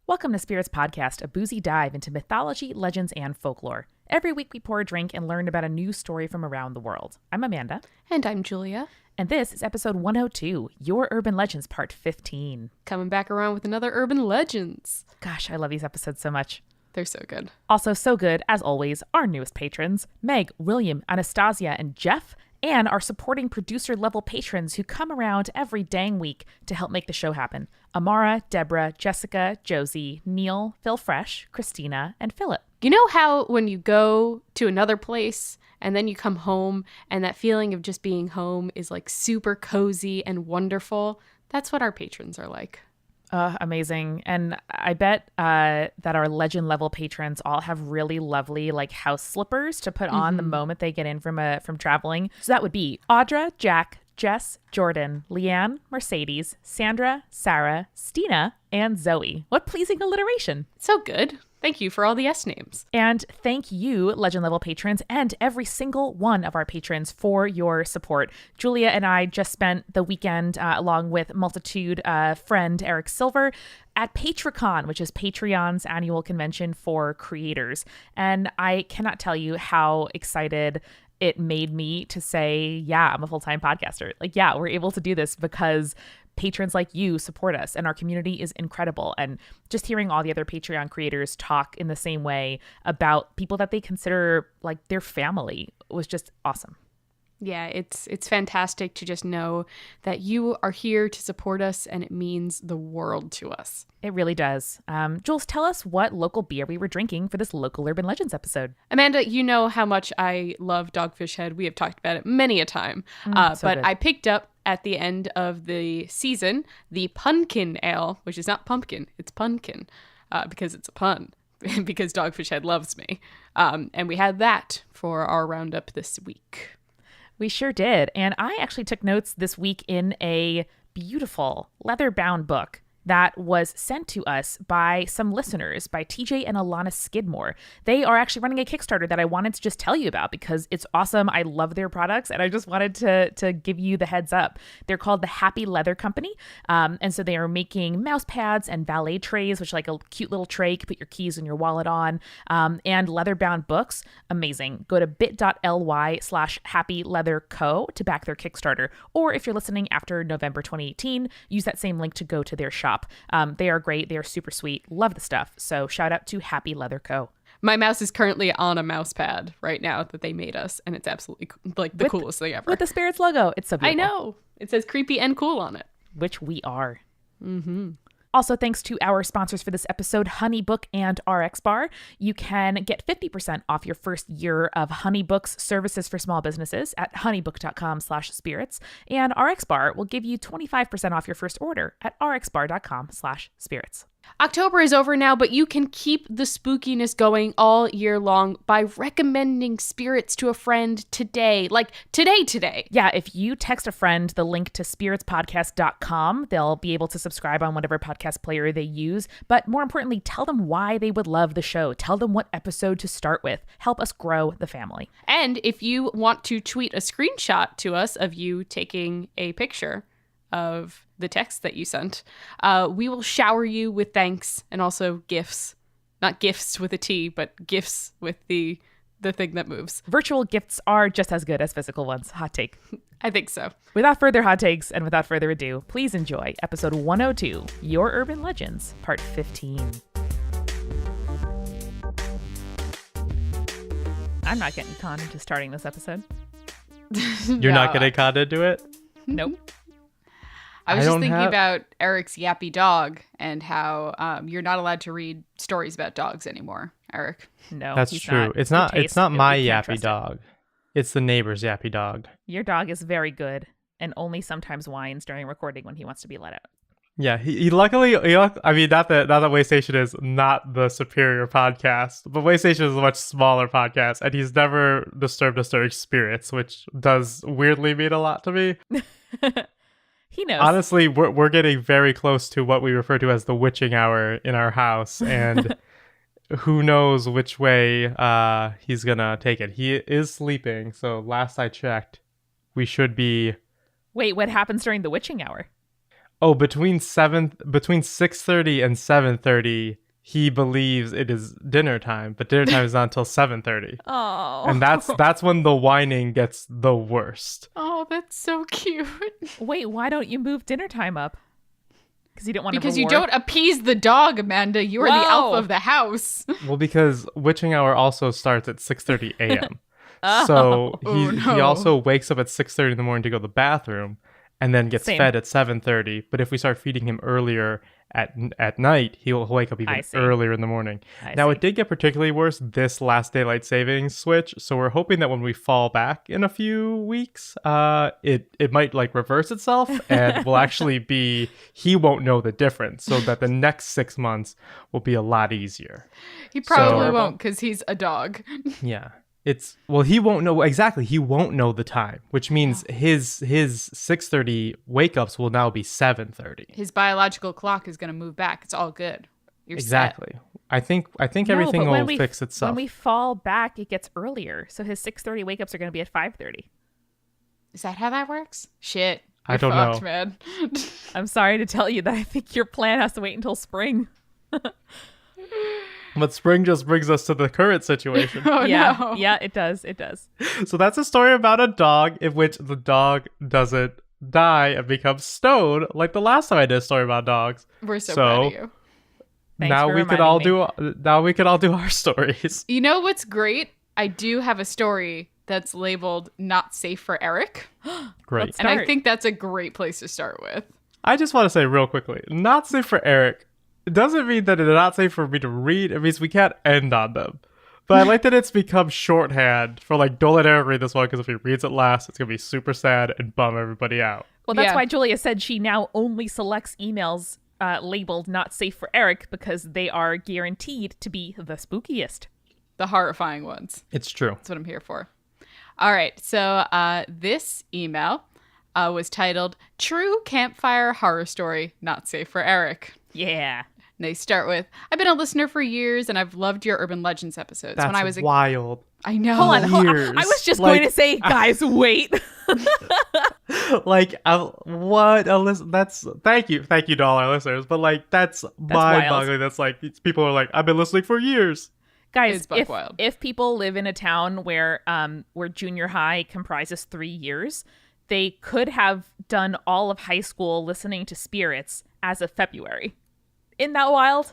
Welcome to Spirits Podcast, a boozy dive into mythology, legends, and folklore. Every week we pour a drink and learn about a new story from around the world. I'm Amanda. And I'm Julia. And this is episode 102, Your Urban Legends Part 15. Coming back around with another Urban Legends. Gosh, I love these episodes so much. They're so good. Also so good, as always, our newest patrons, Meg, William, Anastasia, and Jeff, and our supporting producer-level patrons who come around every dang week to help make the show happen. Amara, Deborah, Jessica, Josie, Neil, Phil Fresh, Christina, and Philip. You know how when you go to another place and then you come home and that feeling of just being home is like super cozy and wonderful? That's what our patrons are like. Amazing. And I bet that our legend level patrons all have really lovely like house slippers to put on the moment they get in from traveling. So that would be Audra, Jack, Jess, Jordan, Leanne, Mercedes, Sandra, Sarah, Stina, and Zoe. What pleasing alliteration. So good. Thank you for all the S names. And thank you, legend level patrons, and every single one of our patrons for your support. Julia and I just spent the weekend along with multitude friend Eric Silver at PatreCon, which is Patreon's annual convention for creators. And I cannot tell you how excited it made me to say, yeah, I'm a full-time podcaster. Like, yeah, we're able to do this because patrons like you support us and our community is incredible. And just hearing all the other Patreon creators talk in the same way about people that they consider like their family was just awesome. Yeah, it's fantastic to just know that you are here to support us and it means the world to us. It really does. Jules, tell us what local beer we were drinking for this local Urban Legends episode. Amanda, you know how much I love Dogfish Head. We have talked about it many a time. But good. I picked up at the end of the season the Punkin Ale, which is not pumpkin, it's punkin, because it's a pun, because Dogfish Head loves me. And we had that for our roundup this week. We sure did. And I actually took notes this week in a beautiful leather-bound book that was sent to us by some listeners, by TJ and Alana Skidmore. They are actually running a Kickstarter that I wanted to just tell you about because it's awesome. I love their products, and I just wanted to give you the heads up. They're called the Happy Leather Company, and so they are making mouse pads and valet trays, which is like a cute little tray you can put your keys and your wallet on, and leather-bound books. Amazing. Go to bit.ly/happyleatherco to back their Kickstarter, or if you're listening after November 2018, use that same link to go to their shop. They are great. They are super sweet. Love the stuff. So shout out to Happy Leather Co. My mouse is currently on a mouse pad right now that they made us, and it's absolutely like the coolest thing ever. With the Spirits logo. It's so beautiful. I know. It says creepy and cool on it. Which we are. Mm-hmm. Also, thanks to our sponsors for this episode, Honeybook and RX Bar. You can get 50% off your first year of Honeybook's services for small businesses at honeybook.com/spirits. And RX Bar will give you 25% off your first order at rxbar.com/spirits. October is over now, but you can keep the spookiness going all year long by recommending spirits to a friend today. Like today. Yeah, if you text a friend the link to spiritspodcast.com, they'll be able to subscribe on whatever podcast player they use. But more importantly, tell them why they would love the show. Tell them what episode to start with. Help us grow the family. And if you want to tweet a screenshot to us of you taking a picture of the text that you sent, we will shower you with thanks and also gifts. Not gifts with a T, but gifts with the thing that moves. Virtual gifts are just as good as physical ones. Hot take. I think so. Without further hot takes and without further ado, please enjoy episode 102, Your Urban Legends, part 15. I'm not getting conned into starting this episode. You're not getting conned into it? Nope. I was just thinking about Eric's yappy dog and how you're not allowed to read stories about dogs anymore, Eric. No, that's true. It's not my yappy dog. It's the neighbor's yappy dog. Your dog is very good and only sometimes whines during recording when he wants to be let out. Yeah, he luckily, I mean, not that Waystation is not the superior podcast, but Waystation is a much smaller podcast, and he's never disturbed us during spirits, which does weirdly mean a lot to me. He knows. Honestly, we're getting very close to what we refer to as the witching hour in our house, and who knows which way he's gonna take it. He is sleeping, so last I checked, we should be... Wait, what happens during the witching hour? Oh, between 6:30 and 7:30, he believes it is dinner time, but dinner time is not until 7:30. Oh. And that's when the whining gets the worst. Oh, that's so cute. Wait, why don't you move dinner time up? Because you don't want to Because you don't appease the dog, Amanda. You are the Whoa. alpha of the house. Well, because witching hour also starts at 6:30 a.m. So he also wakes up at 6:30 in the morning to go to the bathroom and then gets Same. fed at 7:30. But if we start feeding him earlier at night, he'll wake up even I see. earlier in the morning. I Now, see. it did get particularly worse this last daylight savings switch. So we're hoping that when we fall back in a few weeks, it might like reverse itself and will actually be, he won't know the difference. So that the next 6 months will be a lot easier. He probably So- won't because he's a dog. Yeah. He won't know exactly. He won't know the time, which means his 6:30 wake ups will now be 7:30. His biological clock is going to move back. It's all good. You're Exactly. I think No, everything but when will fix itself. When we fall back, it gets earlier. So his 6:30 wake ups are going to be at 5:30. set. Is that how that works? Shit. I You're don't fucked, know. man. I'm sorry to tell you that I think your plan has to wait until spring. But spring just brings us to the current situation. Oh, yeah, no. yeah, it does. It does. So that's a story about a dog in which the dog doesn't die and becomes stoned, like the last time I did a story about dogs. We're so proud of you. Thanks now for we could all reminding do now we could all do our stories. You know what's great? I do have a story that's labeled not safe for Eric. Great. Let's- And I Start. think that's a great place to start with. I just want to say real quickly, not safe for Eric. It doesn't mean that it's not safe for me to read. It means we can't end on them. But I like that it's become shorthand for like, don't let Eric read this one because if he reads it last, it's going to be super sad and bum everybody out. Well, that's Yeah. why Julia said she now only selects emails labeled not safe for Eric because they are guaranteed to be the spookiest. The horrifying ones. It's true. That's what I'm here for. All right. So this email was titled True Campfire Horror Story Not Safe for Eric. Yeah. And they start with, I've been a listener for years and I've loved your Urban Legends episodes. That's when I was a wild. I know. Hold on. Years. I was just Like, going to say, guys, wait. Like, what a listen. That's thank you to all our listeners. But like, that's mind-boggling. That's like people are like, I've been listening for years. Guys, It's buck wild. if people live in a town where junior high comprises 3 years, they could have done all of high school listening to spirits as of February. Isn't that wild?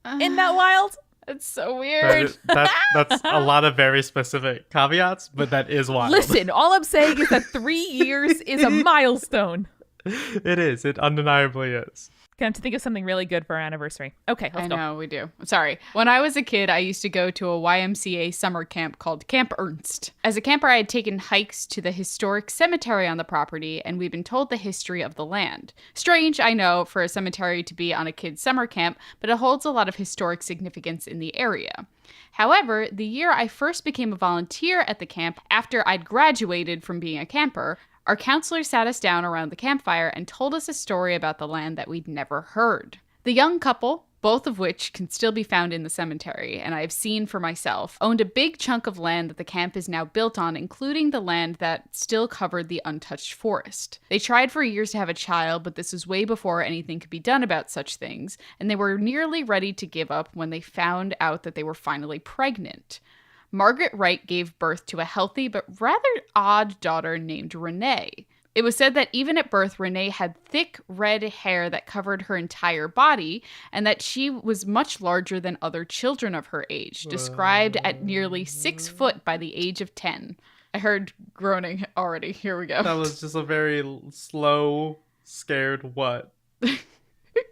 Isn't that wild? It's so weird. That's a lot of very specific caveats, but that is wild. Listen, all I'm saying is that 3 years is a milestone. It is. It undeniably is. Gonna have to think of something really good for our anniversary. Okay, I let's go. know, we do. Sorry. When I was a kid, I used to go to a YMCA summer camp called Camp Ernst. As a camper, I had taken hikes to the historic cemetery on the property, and we'd been told the history of the land. Strange, I know, for a cemetery to be on a kid's summer camp, but it holds a lot of historic significance in the area. However, the year I first became a volunteer at the camp after I'd graduated from being a camper, our counselor sat us down around the campfire and told us a story about the land that we'd never heard. The young couple, both of which can still be found in the cemetery, and I have seen for myself, owned a big chunk of land that the camp is now built on, including the land that still covered the untouched forest. They tried for years to have a child, but this was way before anything could be done about such things, and they were nearly ready to give up when they found out that they were finally pregnant. Margaret Wright gave birth to a healthy but rather odd daughter named Renee. It was said that even at birth, Renee had thick red hair that covered her entire body, and that she was much larger than other children of her age, described at nearly 6 foot by the age of 10. I heard groaning already. Here we go. That was just a very slow, scared what?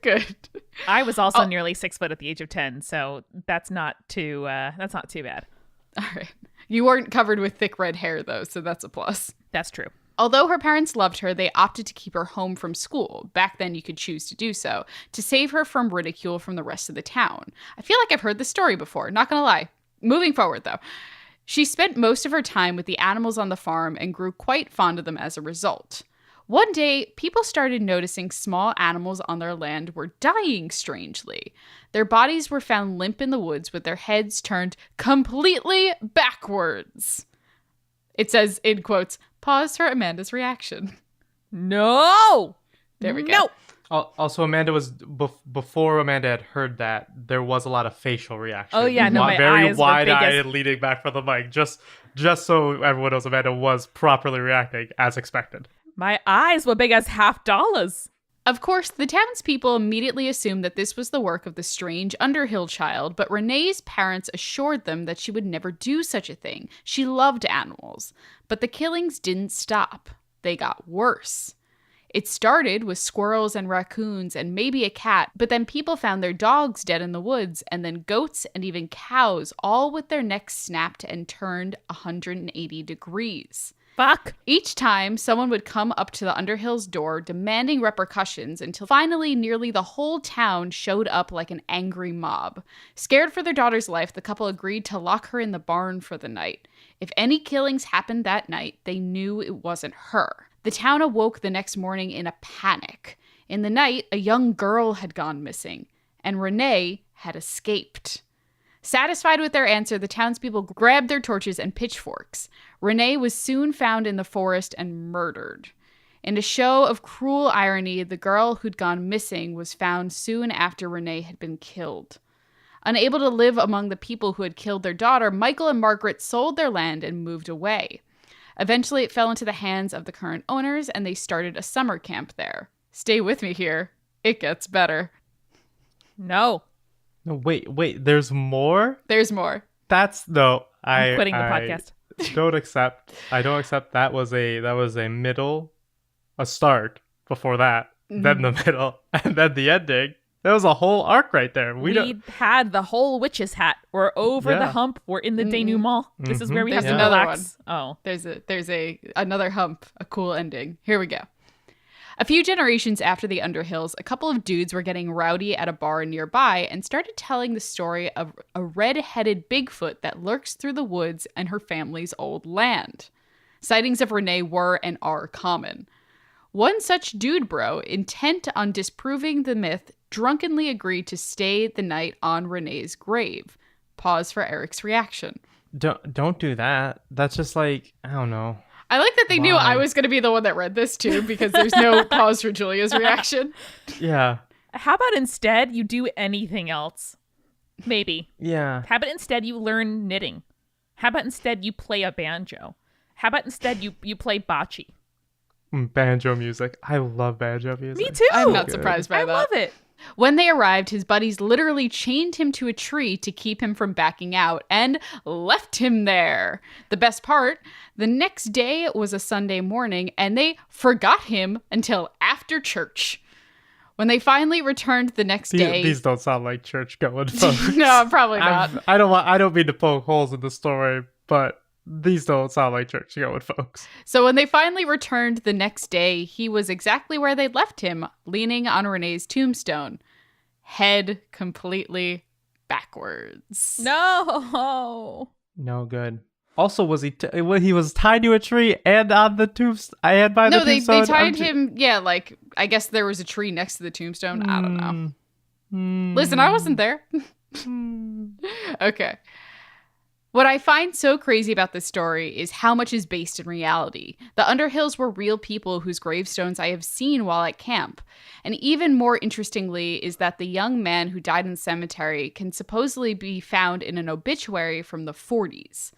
Good. I was also nearly 6 foot at the age of 10, so that's not too bad. All right. You weren't covered with thick red hair, though, so that's a plus. That's true. Although her parents loved her, they opted to keep her home from school. Back then, you could choose to do so, to save her from ridicule from the rest of the town. I feel like I've heard this story before, not gonna lie. Moving forward, though. She spent most of her time with the animals on the farm and grew quite fond of them as a result. One day, people started noticing small animals on their land were dying strangely. Their bodies were found limp in the woods with their heads turned completely backwards. It says, in quotes, pause for Amanda's reaction. No! There we go. No. Also, Amanda was before Amanda had heard that, there was a lot of facial reaction. Oh, yeah, no, my very eyes were big wide-eyed as- and leaning back from the mic, just so everyone knows Amanda was properly reacting as expected. My eyes were big as $50. Of course, the townspeople immediately assumed that this was the work of the strange Underhill child, but Renee's parents assured them that she would never do such a thing. She loved animals. But the killings didn't stop. They got worse. It started with squirrels and raccoons and maybe a cat, but then people found their dogs dead in the woods, and then goats and even cows, all with their necks snapped and turned 180 degrees. Fuck. Each time, someone would come up to the Underhill's door demanding repercussions until finally nearly the whole town showed up like an angry mob. Scared for their daughter's life, the couple agreed to lock her in the barn for the night. If any killings happened that night, they knew it wasn't her. The town awoke the next morning in a panic. In the night, a young girl had gone missing, and Renee had escaped. Satisfied with their answer, the townspeople grabbed their torches and pitchforks. Renee was soon found in the forest and murdered. In a show of cruel irony, the girl who'd gone missing was found soon after Renee had been killed. Unable to live among the people who had killed their daughter, Michael and Margaret sold their land and moved away. Eventually, it fell into the hands of the current owners, and they started a summer camp there. Stay with me here. It gets better. No. No, wait, there's more? There's more. I'm quitting the podcast. I don't accept that was a start before that, then the middle, and then the ending. That was a whole arc right there. We had the whole witch's hat. We're over the hump. We're in the denouement. This is where we have to another relax. one. There's another hump, a cool ending. Here we go. A few generations after the Underhills, a couple of dudes were getting rowdy at a bar nearby and started telling the story of a red-headed Bigfoot that lurks through the woods and her family's old land. Sightings of Renee were and are common. One such dude bro, intent on disproving the myth, drunkenly agreed to stay the night on Renee's grave. Pause for Eric's reaction. Don't do that. That's just like, I don't know. I like that they knew I was going to be the one that read this too, because there's no pause for Julia's reaction. Yeah. How about instead you do anything else? Maybe. Yeah. How about instead you learn knitting? How about instead you play a banjo? How about instead you play bocce? Banjo music. I love banjo music. Me too. I'm not surprised by that. I love it. When they arrived, his buddies literally chained him to a tree to keep him from backing out and left him there. The best part, the next day was a Sunday morning and they forgot him until after church. When they finally returned the next day... These don't sound like church-going folks. No, probably not. I don't mean to poke holes in the story, but these don't sound like church-going folks. So when they finally returned the next day, he was exactly where they'd left him, leaning on Renee's tombstone. Head completely backwards. No. No good. Also, was he was tied to a tree and on the tombstone? No, they tied him. Yeah, like I guess there was a tree next to the tombstone. I don't know. Listen, I wasn't there. Okay. What I find so crazy about this story is how much is based in reality. The Underhills were real people whose gravestones I have seen while at camp. And even more interestingly is that the young man who died in the cemetery can supposedly be found in an obituary from the 40s.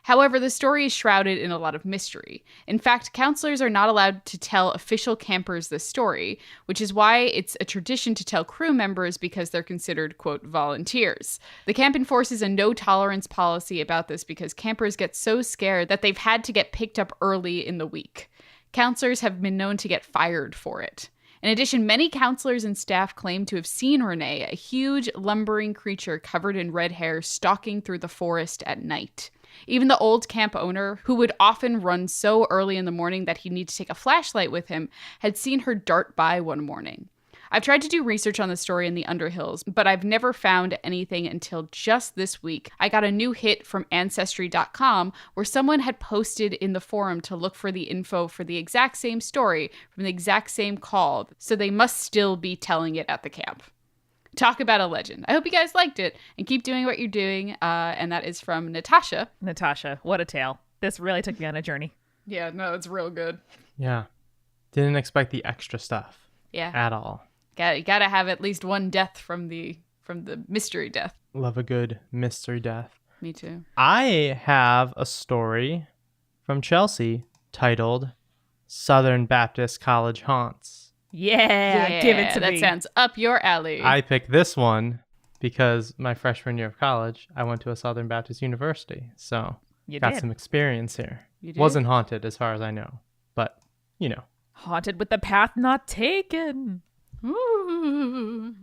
However, the story is shrouded in a lot of mystery. In fact, counselors are not allowed to tell official campers this story, which is why it's a tradition to tell crew members because they're considered, quote, volunteers. The camp enforces a no-tolerance policy about this because campers get so scared that they've had to get picked up early in the week. Counselors have been known to get fired for it. In addition, many counselors and staff claim to have seen Renee, a huge, lumbering creature covered in red hair, stalking through the forest at night. Even the old camp owner, who would often run so early in the morning that he'd need to take a flashlight with him, had seen her dart by one morning. I've tried to do research on the story in the Underhills, but I've never found anything until just this week. I got a new hit from Ancestry.com where someone had posted in the forum to look for the info for the exact same story from the exact same call, so they must still be telling it at the camp. Talk about a legend. I hope you guys liked it and keep doing what you're doing. And that is from Natasha. Natasha, what a tale. This really took me on a journey. Yeah, no, it's real good. Yeah. Didn't expect the extra stuff. Yeah. at all. You gotta have at least one death from the mystery death. Love a good mystery death. Me too. I have a story from Chelsea titled Southern Baptist College Haunts. Yeah, give it to that me. sounds up your alley. I picked this one because my freshman year of college, I went to a Southern Baptist University. So You got did. some experience here. You did? Wasn't haunted as far as I know, but you know. Haunted with the path not taken. Ooh.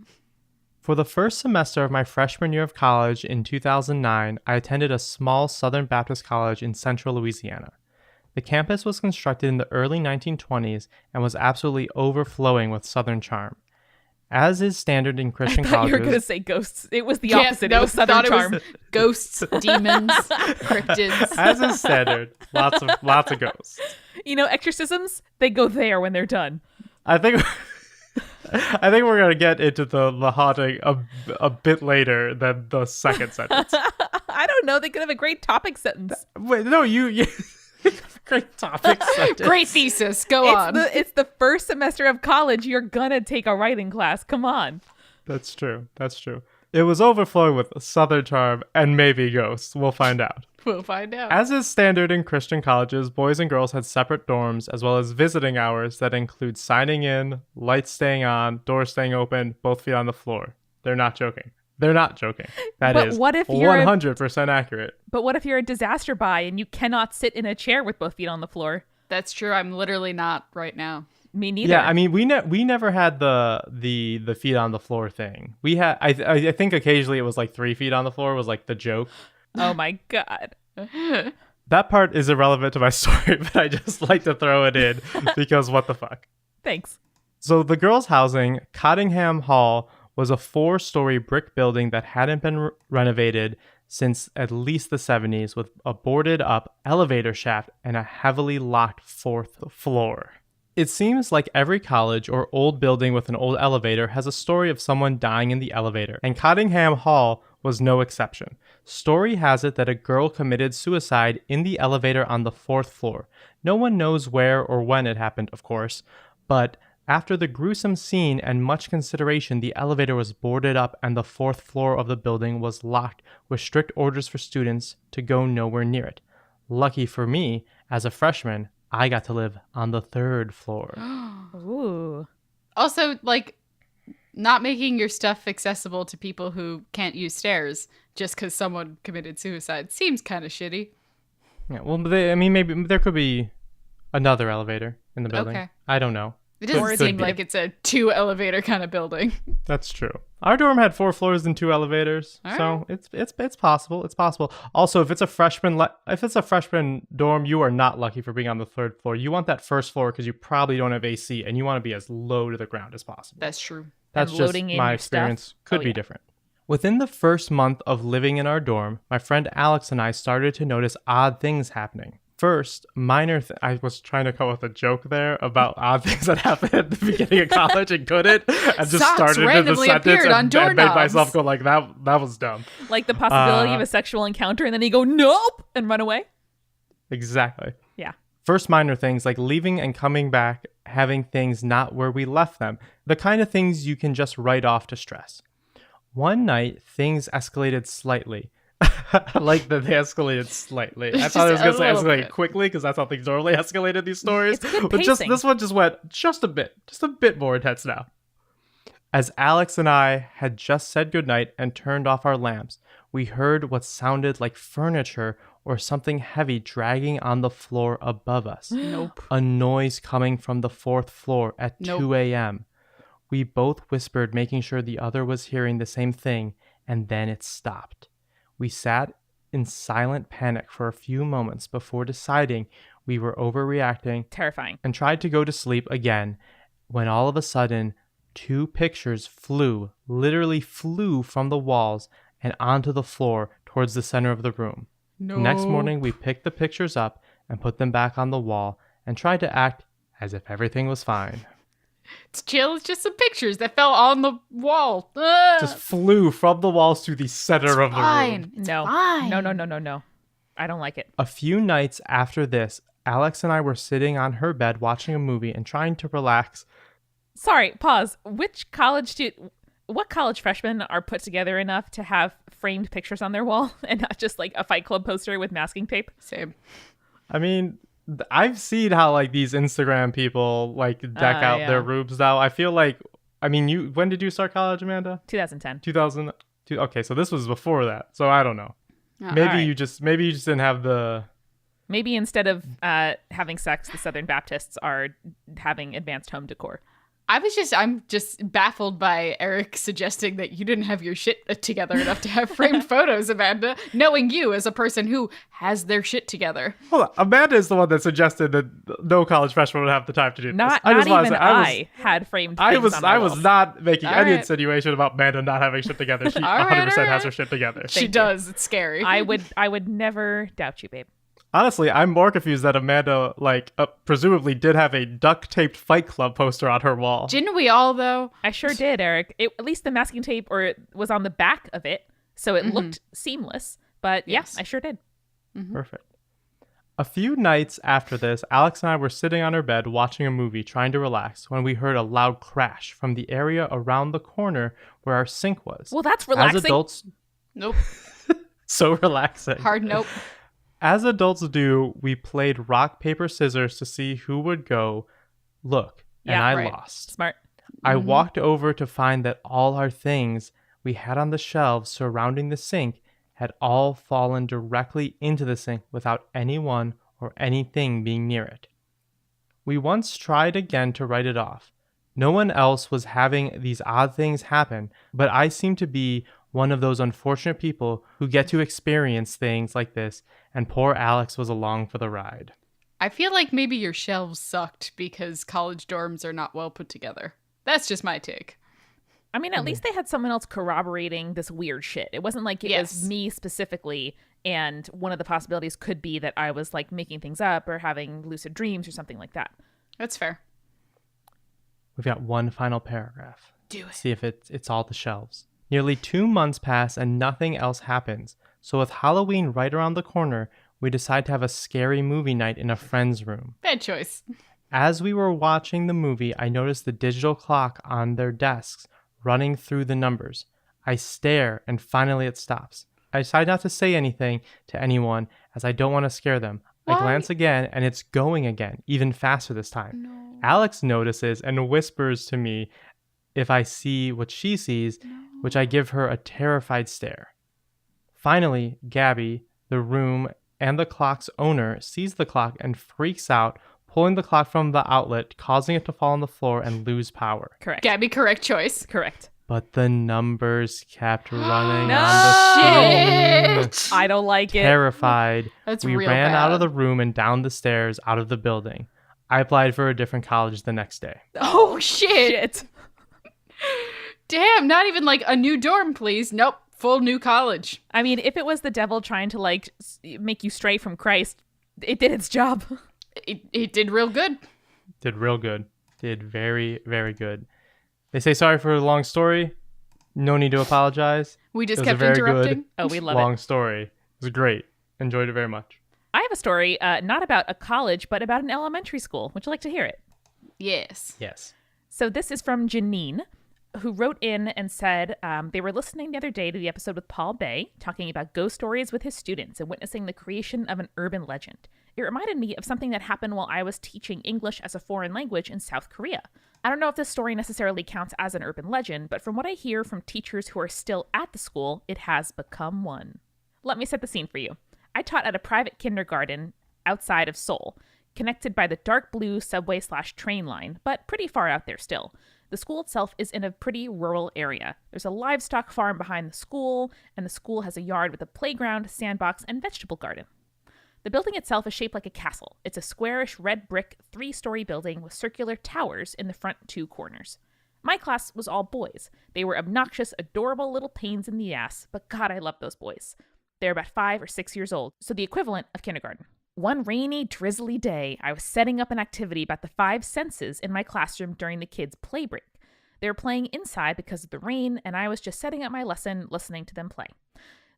For the first semester of my freshman year of college in 2009, I attended a small Southern Baptist college in central Louisiana. The campus was constructed in the early 1920s and was absolutely overflowing with Southern charm. As is standard in Christian I thought you were colleges, going to say ghosts. It was the Yeah, opposite. no, It was Southern thought it was charm. ghosts, demons, cryptids. as is standard, lots of ghosts. You know, exorcisms, they go there when they're done. I think we're gonna get into the haunting a bit later than the second sentence. I don't know. They could have a great topic sentence. Wait, no, you great topic sentence. Great thesis. Go on. It's the first semester of college. You're going to take a writing class. Come on. That's true. It was overflowing with Southern charm and maybe ghosts. We'll find out. We'll find out. As is standard in Christian colleges, boys and girls had separate dorms as well as visiting hours that include signing in, lights staying on, doors staying open, both feet on the floor. They're not joking. That But is what if you're 100% accurate. But what if you're a disaster buy and you cannot sit in a chair with both feet on the floor? That's true. I'm literally not right now. Me neither. Yeah, I mean, we never had the feet on the floor thing. We had, I think occasionally it was like 3 feet on the floor was like the joke. Oh my God. That part is irrelevant to my story, but I just like to throw it in because what the fuck. Thanks. So the girls' housing, Cottingham Hall, was a 4-story brick building that hadn't been renovated since at least the 70s, with a boarded up elevator shaft and a heavily locked 4th floor. It seems like every college or old building with an old elevator has a story of someone dying in the elevator, and Cottingham Hall was no exception. Story has it that a girl committed suicide in the elevator on the 4th floor. No one knows where or when it happened, of course, but after the gruesome scene and much consideration, the elevator was boarded up and the 4th floor of the building was locked with strict orders for students to go nowhere near it. Lucky for me, as a freshman, I got to live on the 3rd floor. Ooh. Also, like, not making your stuff accessible to people who can't use stairs just because someone committed suicide seems kind of shitty. Yeah, well, maybe there could be another elevator in the building. Okay. I don't know. It doesn't Could seem be. like it's a 2 elevator kind of building. That's true. Our dorm had 4 floors and 2 elevators, All so it's possible. It's possible. Also, if it's a freshman dorm, you are not lucky for being on the 3rd floor. You want that 1st floor because you probably don't have AC, and you want to be as low to the ground as possible. That's true. That's And just loading in my your experience. stuff. Could Oh, be yeah. different. Within the first month of living in our dorm, my friend Alex and I started to notice odd things happening. First, I was trying to come up with a joke there about odd things that happened at the beginning of college and couldn't, and just Socks started in the randomly sentence appeared on and made doorknobs. myself go like that was dumb. Like the possibility of a sexual encounter, and then you go, nope, and run away. Exactly. Yeah. First, minor things like leaving and coming back, having things not where we left them. The kind of things you can just write off to stress. One night, things escalated slightly. Like that they escalated slightly. I thought it was going to say Just a little escalate bit. quickly because that's how things normally escalate in these stories. It's good But just pacing. this one just went just a bit more intense now. As Alex and I had just said goodnight and turned off our lamps, we heard what sounded like furniture or something heavy dragging on the floor above us. Nope. A noise coming from the 4th floor at Nope. 2 a.m. We both whispered, making sure the other was hearing the same thing, and then it stopped. We sat in silent panic for a few moments before deciding we were overreacting Terrifying. and tried to go to sleep again, when all of a sudden, 2 pictures literally flew from the walls and onto the floor towards the center of the room. No. Next morning, we picked the pictures up and put them back on the wall and tried to act as if everything was fine. It's chill. It's just some pictures that fell on the wall. Ugh. Just flew from the walls to the center of the room. Fine. It's No. fine. No. I don't like it. A few nights after this, Alex and I were sitting on her bed watching a movie and trying to relax Sorry, pause. What college freshmen are put together enough to have framed pictures on their wall and not just like a Fight Club poster with masking tape? Same. I mean, I've seen how like these Instagram people like deck out yeah. their rooms now. I feel like, I mean, when did you start college, Amanda? 2010. 2002. Okay, so this was before that. So I don't know. Oh, Maybe alright. you just didn't have the. Maybe instead of having sex, the Southern Baptists are having advanced home decor. I'm just baffled by Eric suggesting that you didn't have your shit together enough to have framed photos, Amanda, knowing you as a person who has their shit together. Hold on. Amanda is the one that suggested that no college freshman would have the time to do this. Not wanna even say, I had framed things on my I was walls. not making All any right. insinuation about Amanda not having shit together. She All 100% right, all has her right. shit together. She does. It's scary. I would never doubt you, babe. Honestly, I'm more confused that Amanda, presumably did have a duct-taped Fight Club poster on her wall. Didn't we all, though? I sure did, Eric. At least the masking tape or it was on the back of it, so it looked seamless. But Yes. yes, I sure did. Perfect. A few nights after this, Alex and I were sitting on our bed watching a movie, trying to relax, when we heard a loud crash from the area around the corner where our sink was. Well, that's relaxing. As adults, Nope. so relaxing. Hard nope. As adults do, we played rock, paper, scissors to see who would go. Look, and Yeah, I right. lost. Smart. I walked over to find that all our things we had on the shelves surrounding the sink had all fallen directly into the sink without anyone or anything being near it. We once tried again to write it off. No one else was having these odd things happen, but I seemed to be one of those unfortunate people who get to experience things like this, and poor Alex was along for the ride. I feel like maybe your shelves sucked because college dorms are not well put together. That's just my take. I mean, at least they had someone else corroborating this weird shit. It wasn't like it Yes. was me specifically, and one of the possibilities could be that I was like making things up or having lucid dreams or something like that. That's fair. We've got one final paragraph. Do it. See if it's all the shelves. Nearly 2 months pass and nothing else happens. So with Halloween right around the corner, we decide to have a scary movie night in a friend's room. Bad choice. As we were watching the movie, I noticed the digital clock on their desks running through the numbers. I stare and finally it stops. I decide not to say anything to anyone as I don't want to scare them. Why? I glance again and it's going again, even faster this time. No. Alex notices and whispers to me if I see what she sees, which I give her a terrified stare. Finally, Gabby, the room and the clock's owner, sees the clock and freaks out, pulling the clock from the outlet, causing it to fall on the floor and lose power. Correct. Gabby, correct choice. Correct. But the numbers kept running No! on the screen. I don't like it. Terrified, That's we real ran out bad. of the room and down the stairs out of the building. I applied for a different college the next day. Oh, shit. Shit. Damn, not even like a new dorm, please. Nope. Full new college. I mean, if it was the devil trying to like make you stray from Christ, it did its job. It did real good. Did real good. Did very, very good. They say sorry for the long story. No need to apologize. We It just was a kept very interrupting. good, Oh, we love long it. story. It was great. Enjoyed it very much. I have a story, not about a college, but about an elementary school. Would you like to hear it? Yes. Yes. So this is from Janine, who wrote in and said they were listening the other day to the episode with Paul Bay, talking about ghost stories with his students and witnessing the creation of an urban legend. It reminded me of something that happened while I was teaching English as a foreign language in South Korea. I don't know if this story necessarily counts as an urban legend, but from what I hear from teachers who are still at the school, it has become one. Let me set the scene for you. I taught at a private kindergarten outside of Seoul, connected by the dark blue subway/train line, but pretty far out there still. The school itself is in a pretty rural area. There's a livestock farm behind the school, and the school has a yard with a playground, sandbox, and vegetable garden. The building itself is shaped like a castle. It's a squarish red brick 3-story building with circular towers in the front 2 corners. My class was all boys. They were obnoxious, adorable little pains in the ass, but God, I love those boys. They're about 5 or 6 years old, so the equivalent of kindergarten. One rainy, drizzly day, I was setting up an activity about the 5 senses in my classroom during the kids' play break. They were playing inside because of the rain, and I was just setting up my lesson, listening to them play.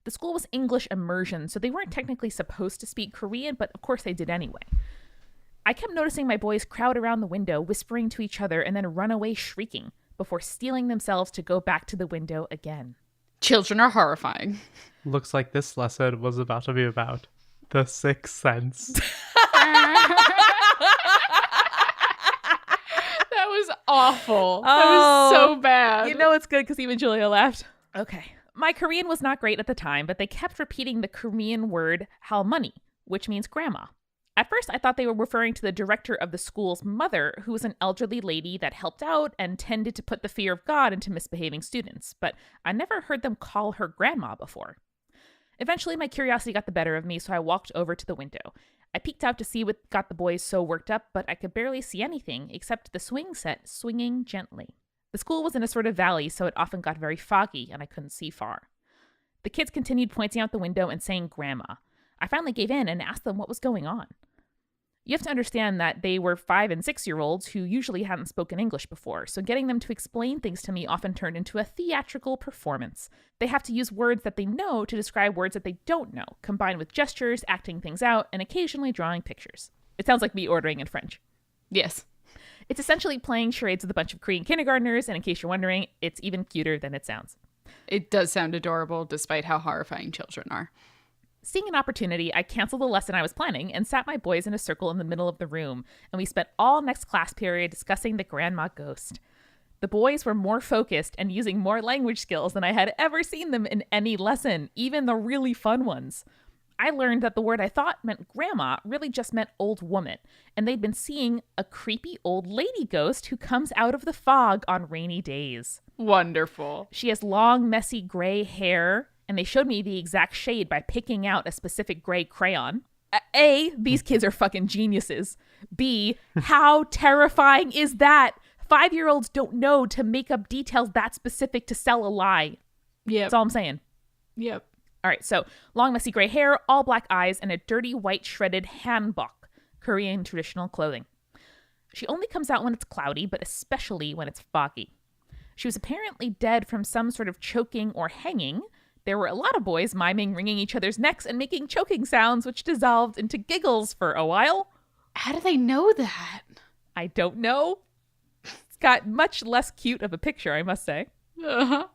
The school was English immersion, so they weren't technically supposed to speak Korean, but of course they did anyway. I kept noticing my boys crowd around the window, whispering to each other, and then run away shrieking before steeling themselves to go back to the window again. Children are horrifying. Looks like this lesson was about to be about the sixth sense. That was awful. That was so bad. You know it's good because even Julia laughed. Okay. My Korean was not great at the time, but they kept repeating the Korean word halmoni, which means grandma. At first, I thought they were referring to the director of the school's mother, who was an elderly lady that helped out and tended to put the fear of God into misbehaving students, but I never heard them call her grandma before. Eventually, my curiosity got the better of me, so I walked over to the window. I peeked out to see what got the boys so worked up, but I could barely see anything except the swing set swinging gently. The school was in a sort of valley, so it often got very foggy and I couldn't see far. The kids continued pointing out the window and saying grandma. I finally gave in and asked them what was going on. You have to understand that they were 5 and 6-year-olds who usually hadn't spoken English before, so getting them to explain things to me often turned into a theatrical performance. They have to use words that they know to describe words that they don't know, combined with gestures, acting things out, and occasionally drawing pictures. It sounds like me ordering in French. Yes. It's essentially playing charades with a bunch of Korean kindergartners, and in case you're wondering, it's even cuter than it sounds. It does sound adorable, despite how horrifying children are. Seeing an opportunity, I canceled the lesson I was planning and sat my boys in a circle in the middle of the room, and we spent all next class period discussing the grandma ghost. The boys were more focused and using more language skills than I had ever seen them in any lesson, even the really fun ones. I learned that the word I thought meant grandma really just meant old woman, and they'd been seeing a creepy old lady ghost who comes out of the fog on rainy days. Wonderful. She has long, messy gray hair, and they showed me the exact shade by picking out a specific gray crayon. A, these kids are fucking geniuses. B, how terrifying is that? 5-year-olds don't know to make up details that specific to sell a lie. Yep. That's all I'm saying. Yep. All right, so long, messy gray hair, all black eyes, and a dirty white shredded hanbok, Korean traditional clothing. She only comes out when it's cloudy, but especially when it's foggy. She was apparently dead from some sort of choking or hanging. There were a lot of boys miming wringing each other's necks and making choking sounds, which dissolved into giggles for a while. How do they know that? I don't know. It's got much less cute of a picture, I must say. Uh-huh.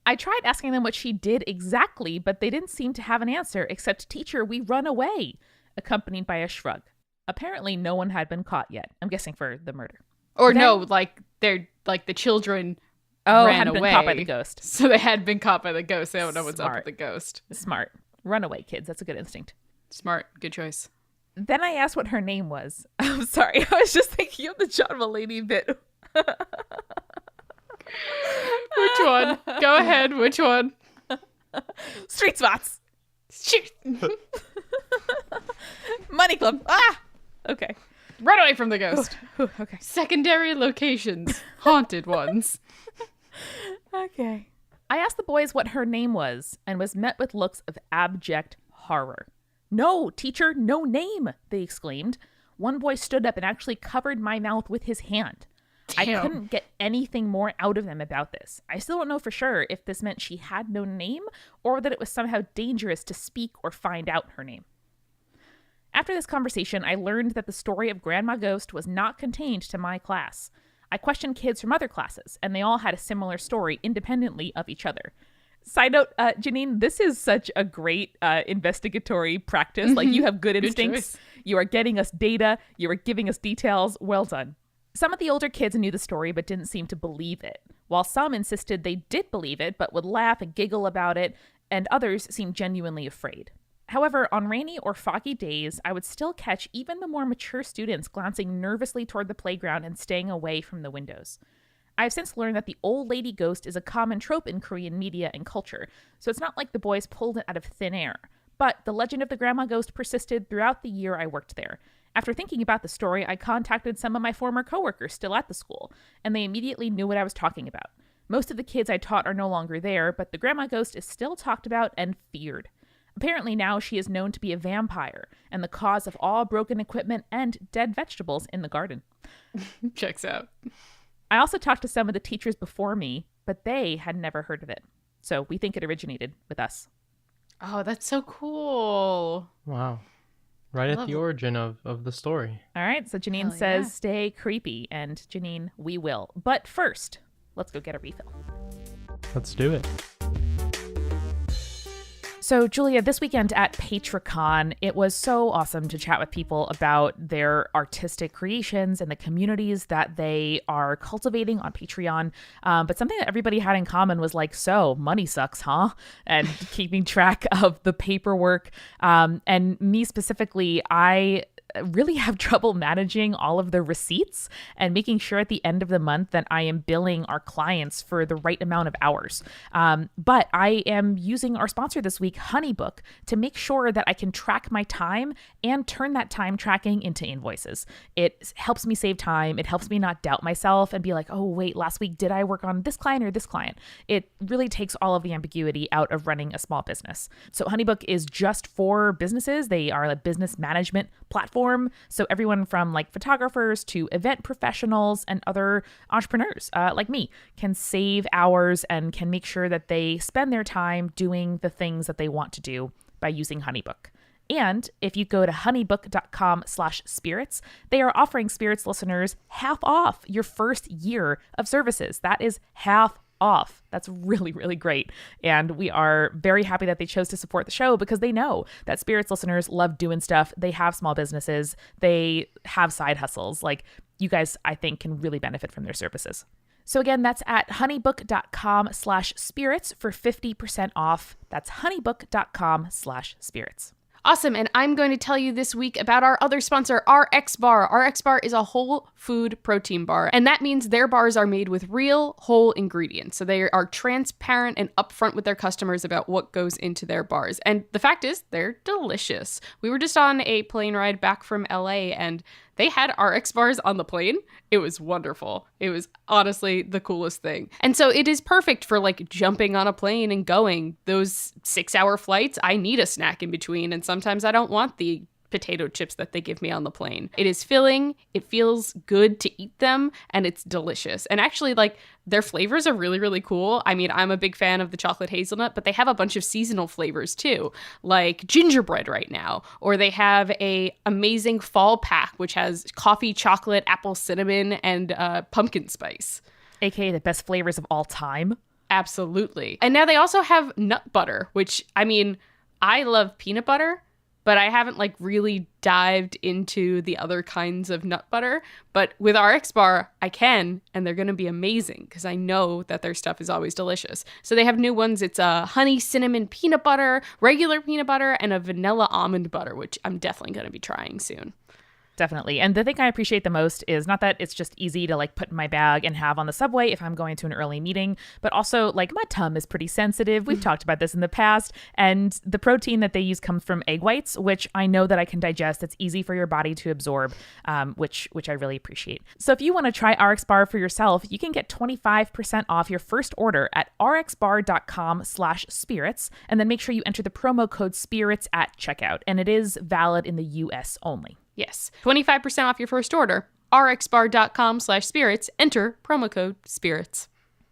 I tried asking them what she did exactly, but they didn't seem to have an answer, except, "Teacher, we run away," accompanied by a shrug. Apparently, no one had been caught yet. I'm guessing for the murder. Or no, like they're like the children ran hadn't away. been caught by the ghost. So they had been caught by the ghost. They don't know what's up Smart. with the ghost. Smart. Runaway kids. That's a good instinct. Smart. Good choice. Then I asked what her name was. I'm sorry. I was just thinking of the John Mulaney bit. Which one? Go ahead. Which one? Street spots. Shoot. Money club. Ah! Okay. Run away from the ghost. Okay. Secondary locations. Haunted ones. Okay. I asked the boys what her name was and was met with looks of abject horror. "No, teacher, no name," they exclaimed. One boy stood up and actually covered my mouth with his hand. Damn. I couldn't get anything more out of them about this. I still don't know for sure if this meant she had no name or that it was somehow dangerous to speak or find out her name. After this conversation, I learned that the story of Grandma Ghost was not contained to my class. I questioned kids from other classes, and they all had a similar story independently of each other. Side note, Janine, this is such a great investigatory practice. Like, you have good instincts. You are getting us data. You are giving us details. Well done. Some of the older kids knew the story but didn't seem to believe it, while some insisted they did believe it but would laugh and giggle about it, and others seemed genuinely afraid. However, on rainy or foggy days, I would still catch even the more mature students glancing nervously toward the playground and staying away from the windows. I have since learned that the old lady ghost is a common trope in Korean media and culture, so it's not like the boys pulled it out of thin air. But the legend of the grandma ghost persisted throughout the year I worked there. After thinking about the story, I contacted some of my former coworkers still at the school, and they immediately knew what I was talking about. Most of the kids I taught are no longer there, but the grandma ghost is still talked about and feared. Apparently now she is known to be a vampire and the cause of all broken equipment and dead vegetables in the garden. Checks out. I also talked to some of the teachers before me, but they had never heard of it. So we think it originated with us. Oh, that's so cool. Wow. Right at love the it. origin of the story. All right, so Janine Hell says yeah. stay creepy, and Janine, we will. But first, let's go get a refill. Let's do it. So, Julia, this weekend at PatreCon, it was so awesome to chat with people about their artistic creations and the communities that they are cultivating on Patreon. But something that everybody had in common was like, so money sucks, huh? And keeping track of the paperwork. And me specifically, I really have trouble managing all of the receipts and making sure at the end of the month that I am billing our clients for the right amount of hours. But I am using our sponsor this week, HoneyBook, to make sure that I can track my time and turn that time tracking into invoices. It helps me save time. It helps me not doubt myself and be like, oh, wait, last week, did I work on this client or this client? It really takes all of the ambiguity out of running a small business. So HoneyBook is just for businesses. They are a business management platform. So everyone from like photographers to event professionals and other entrepreneurs like me can save hours and can make sure that they spend their time doing the things that they want to do by using HoneyBook. And if you go to honeybook.com/spirits, they are offering Spirits listeners half off your first year of services. That is half off. That's really, really great. And we are very happy that they chose to support the show because they know that Spirits listeners love doing stuff. They have small businesses. They have side hustles. Like, you guys, I think, can really benefit from their services. So again, that's at honeybook.com/spirits for 50% off. That's honeybook.com/spirits. Awesome. And I'm going to tell you this week about our other sponsor, RX Bar. RX Bar is a whole food protein bar, and that means their bars are made with real whole ingredients. So they are transparent and upfront with their customers about what goes into their bars. And the fact is, they're delicious. We were just on a plane ride back from LA, and they had RX bars on the plane. It was wonderful. It was honestly the coolest thing. And so it is perfect for like jumping on a plane and going. Those 6-hour flights, I need a snack in between, and sometimes I don't want the potato chips that they give me on the plane. It is filling, it feels good to eat them, and it's delicious. And actually, like, their flavors are really, really cool. I mean, I'm a big fan of the chocolate hazelnut, but they have a bunch of seasonal flavors too, like gingerbread right now. Or they have a amazing fall pack, which has coffee, chocolate, apple, cinnamon, and pumpkin spice. AKA the best flavors of all time. Absolutely. And now they also have nut butter, which, I mean, I love peanut butter, but I haven't like really dived into the other kinds of nut butter. But with RX Bar, I can, and they're going to be amazing because I know that their stuff is always delicious. So they have new ones. It's a honey cinnamon peanut butter, regular peanut butter, and a vanilla almond butter, which I'm definitely going to be trying soon. Definitely. And the thing I appreciate the most is not that it's just easy to like put in my bag and have on the subway if I'm going to an early meeting, but also like my tum is pretty sensitive. We've talked about this in the past. And the protein that they use comes from egg whites, which I know that I can digest. It's easy for your body to absorb, which I really appreciate. So if you want to try RX Bar for yourself, you can get 25% off your first order at rxbar.com/spirits. And then make sure you enter the promo code spirits at checkout. And it is valid in the US only. Yes, 25% off your first order. rxbar.com/spirits. Enter promo code spirits.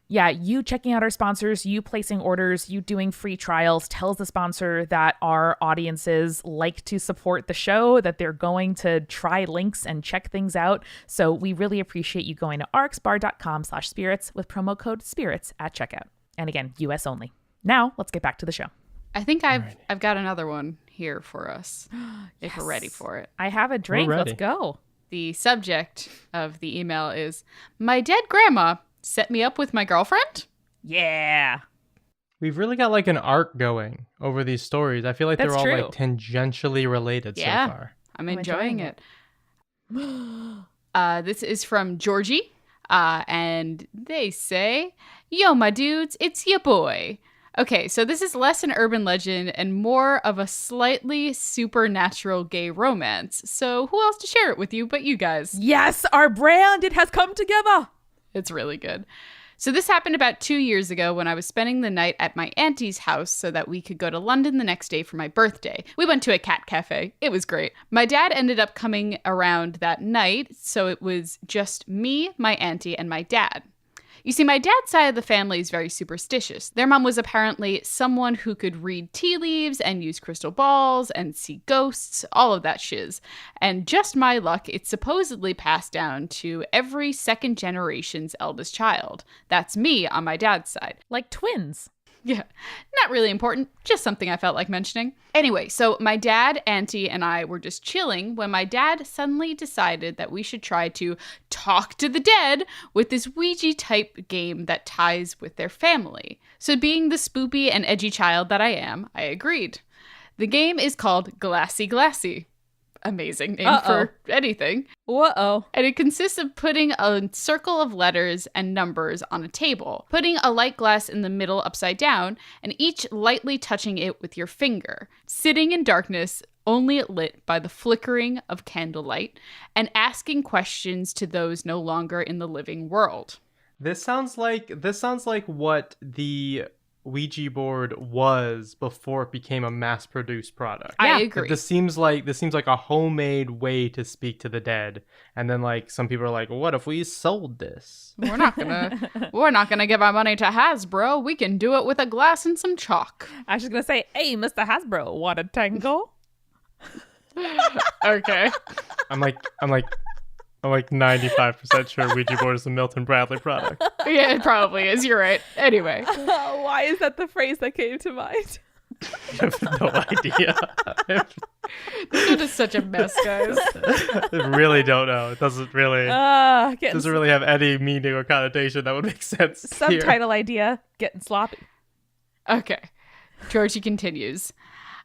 Yeah, you checking out our sponsors, you placing orders, you doing free trials tells the sponsor that our audiences like to support the show, that they're going to try links and check things out. So we really appreciate you going to rxbar.com/spirits with promo code spirits at checkout. And again, US only. Now, let's get back to the show. I think I've got another one here for us, if we're ready for it. I have a drink. Let's go. The subject of the email is, my dead grandma set me up with my girlfriend? Yeah. We've really got like an arc going over these stories. I feel like That's they're all true. like tangentially related so far. I'm enjoying it. This is from Georgie, and they say, yo, my dudes, it's your boy. Okay, so this is less an urban legend and more of a slightly supernatural gay romance. So who else to share it with you but you guys? Yes, our brand, it has come together. It's really good. So this happened about 2 years ago when I was spending the night at my auntie's house so that we could go to London the next day for my birthday. We went to a cat cafe. It was great. My dad ended up coming around that night, so it was just me, my auntie, and my dad. You see, my dad's side of the family is very superstitious. Their mom was apparently someone who could read tea leaves and use crystal balls and see ghosts, all of that shiz. And just my luck, it's supposedly passed down to every second generation's eldest child. That's me on my dad's side. Like twins. Yeah, not really important, just something I felt like mentioning. Anyway, so my dad, auntie, and I were just chilling when my dad suddenly decided that we should try to talk to the dead with this Ouija-type game that ties with their family. So being the spoopy and edgy child that I am, I agreed. The game is called Glassy Glassy. Amazing name for anything. Whoa. And it consists of putting a circle of letters and numbers on a table, putting a light glass in the middle upside down, and each lightly touching it with your finger, sitting in darkness, only lit by the flickering of candlelight, and asking questions to those no longer in the living world. This sounds like what the Ouija board was before it became a mass-produced product. I agree. This seems like a homemade way to speak to the dead. And then like some people are like, what if we sold this? We're not gonna give our money to Hasbro. We can do it with a glass and some chalk. I was just gonna say, hey, Mr. Hasbro, want a tango? Okay. I'm like 95% sure Ouija board is a Milton Bradley product. Yeah, it probably is. You're right. Anyway. Why is that the phrase that came to mind? I have no idea. This one is such a mess, guys. I really don't know. It doesn't really have any meaning or connotation that would make sense. Subtitle idea, getting sloppy. Okay. Georgie continues.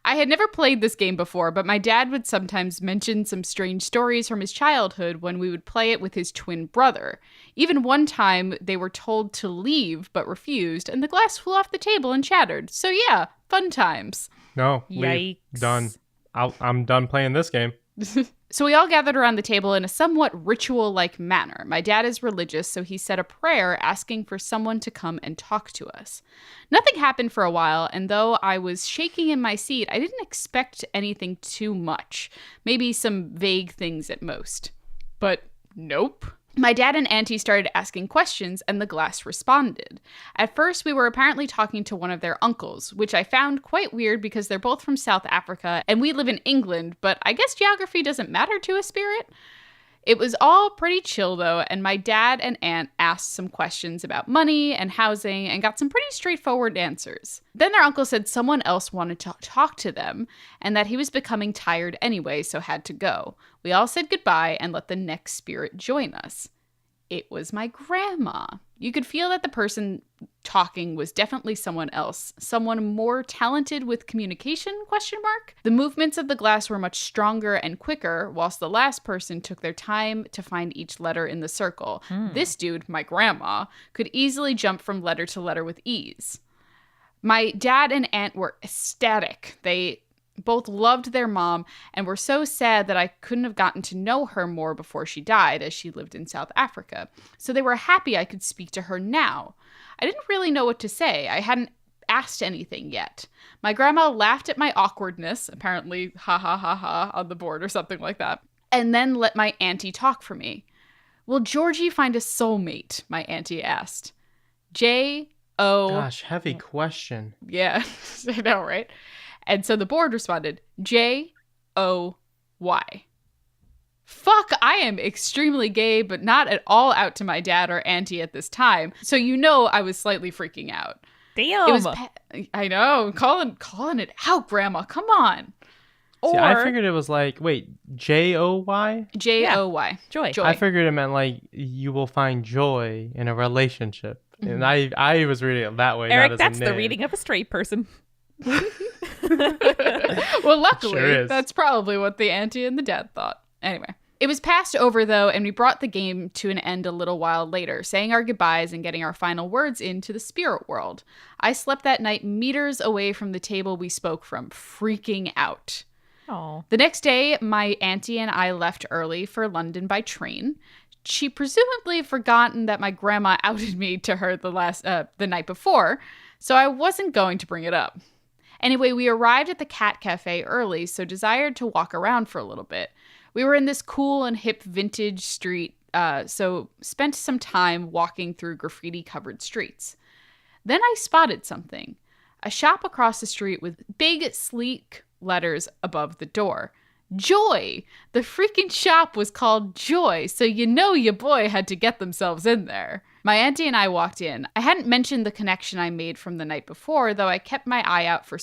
I had never played this game before, but my dad would sometimes mention some strange stories from his childhood when we would play it with his twin brother. Even one time, they were told to leave, but refused, and the glass flew off the table and shattered. So yeah, fun times. No, yikes. Done. I'm done playing this game. So we all gathered around the table in a somewhat ritual-like manner. My dad is religious, so he said a prayer asking for someone to come and talk to us. Nothing happened for a while, and though I was shaking in my seat, I didn't expect anything too much. Maybe some vague things at most. But nope. My dad and auntie started asking questions, and the glass responded. At first, we were apparently talking to one of their uncles, which I found quite weird because they're both from South Africa, and we live in England, but I guess geography doesn't matter to a spirit. It was all pretty chill, though, and my dad and aunt asked some questions about money and housing and got some pretty straightforward answers. Then their uncle said someone else wanted to talk to them and that he was becoming tired anyway, so had to go. We all said goodbye and let the next spirit join us. It was my grandma. You could feel that the person talking was definitely someone else, someone more talented with communication, ? The movements of the glass were much stronger and quicker, whilst the last person took their time to find each letter in the circle. This dude, my grandma, could easily jump from letter to letter with ease. My dad and aunt were ecstatic. They both loved their mom and were so sad that I couldn't have gotten to know her more before she died, as she lived in South Africa. So they were happy I could speak to her now. I didn't really know what to say. I hadn't asked anything yet. My grandma laughed at my awkwardness, apparently ha ha ha ha on the board or something like that, and then let my auntie talk for me. Will Georgie find a soulmate? My auntie asked. J-O... Gosh, heavy question. Yeah, I know, right? And so the board responded, J-O-Y. Fuck, I am extremely gay, but not at all out to my dad or auntie at this time. So you know I was slightly freaking out. Damn. It was I know, calling it out, Grandma. Come on. See, I figured it was like, wait, J-O-Y? J-O-Y. Yeah. Joy. I figured it meant like you will find joy in a relationship. And I was reading it that way. Eric, not as that's a the name. reading of a straight person. Well, luckily, Sure that's probably what the auntie and the dad thought. Anyway, it was passed over, though, and we brought the game to an end a little while later, saying our goodbyes and getting our final words into the spirit world. I slept that night meters away from the table we spoke from, freaking out. Oh. The next day, my auntie and I left early for London by train. She presumably forgotten that my grandma outed me to her the night before, so I wasn't going to bring it up. Anyway, we arrived at the Cat Cafe early, so desired to walk around for a little bit. We were in this cool and hip vintage street so spent some time walking through graffiti-covered streets. Then I spotted something. A shop across the street with big, sleek letters above the door. Joy! The freaking shop was called Joy, so you know your boy had to get themselves in there. My auntie and I walked in. I hadn't mentioned the connection I made from the night before, though I kept my eye out for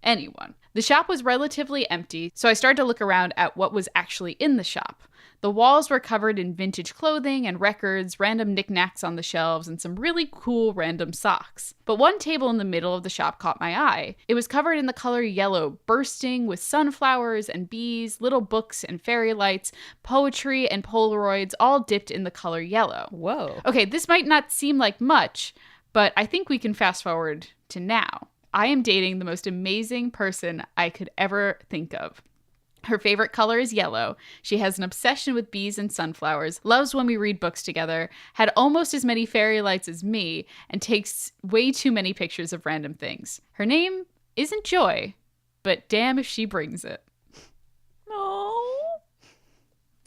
anyone. The shop was relatively empty, so I started to look around at what was actually in the shop. The walls were covered in vintage clothing and records, random knickknacks on the shelves, and some really cool random socks. But one table in the middle of the shop caught my eye. It was covered in the color yellow, bursting with sunflowers and bees, little books and fairy lights, poetry and Polaroids, all dipped in the color yellow. Whoa. Okay, this might not seem like much, but I think we can fast forward to now. I am dating the most amazing person I could ever think of. Her favorite color is yellow. She has an obsession with bees and sunflowers, loves when we read books together, had almost as many fairy lights as me, and takes way too many pictures of random things. Her name isn't Joy, but damn if she brings it. Oh.